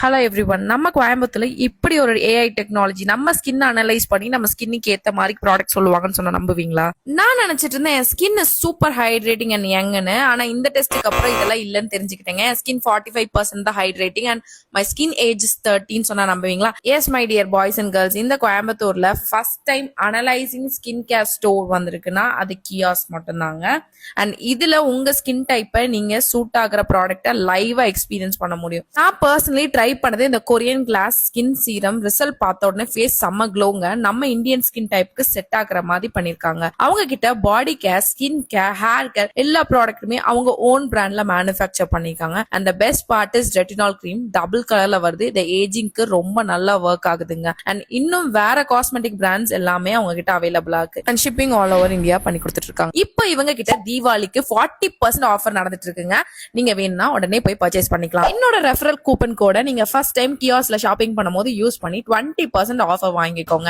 Hello every one. நம்ம கோயம்புத்தூர்ல இப்படி ஒரு ஏஐ டெக்னாலஜி நம்ம ஸ்கின் அனலைஸ் பண்ணி நம்ம ஸ்கின்னுக்கு ஏத்த மாதிரி ப்ராடக்ட் சொல்லுவாங்கன்னு சொன்னா நம்புவீங்களா? நான் நினைச்சிட்டு இருந்தேன் என் ஸ்கின் சூப்பர் ஹைட்ரேட்டிங் அண்ட் யங்னு. ஆனா இந்த டெஸ்ட்டுக்கு அப்புறம் இதெல்லாம் இல்லைன்னு தெரிஞ்சுக்கிட்டேங்க. என் ஸ்கின் 45% தான் hydrating and my skin age is 13 சொன்னா நம்புவீங்களா? Yes my dear boys and girls, இந்த கோயம்புத்தூர்ல first time analysing skin care store வந்திருக்குன்னா அது கியாஸ் மட்டும்தாங்க. அண்ட் இதுல உங்க ஸ்கின் டைப்பை நீங்க சூட் ஆகிற ப்ராடக்ட்டை லைவா எக்ஸ்பீரியன்ஸ் பண்ண முடியும். நான் பர்சனலி ட்ரை பண்ணது இந்த Korean class skin serum. Result பார்த்த உடனே ஃபேஸ் செம்ம க்ளோங்க. நம்ம இந்தியன் ஸ்கின் டைப்புக்கு செட் ஆகுற மாதிரி பண்ணிருக்காங்க. அவங்க கிட்ட பாடி care, skin care, hair care எல்லா ப்ராடக்ட்டுமே அவங்க ஓன் பிராண்ட்ல மேனுஃபேக்சர் பண்ணிருக்காங்க. And the best part is retinal cream double கலர்ல வருது. இந்த ஏஜிங்க்கு ரொம்ப நல்லா ஒர்க் ஆகுதுங்க. அண்ட் இன்னும் வேற காஸ்மெட்டிக் பிராண்ட்ஸ் எல்லாமே அவங்க கிட்ட அவைலபிளா இருக்கு. And shipping all over India பண்ணி கொடுத்துட்டு இருக்காங்க. இப்போ இவங்க கிட்ட தீபாவளிக்கு 40% ஆஃபர் நடந்துட்டு இருக்குங்க. நீங்க வேணும்னா உடனே போய் பர்ச்சேஸ் பண்ணிக்கலாம். என்னோட ரெஃபரல் கூப்பன் கோட நீங்க ஃபர்ஸ்ட் டைம் கியாஸ்ல ஷாப்பிங் பண்ணும்போது யூஸ் பண்ணி 20% ஆஃபர் வாங்கிக்கோங்க.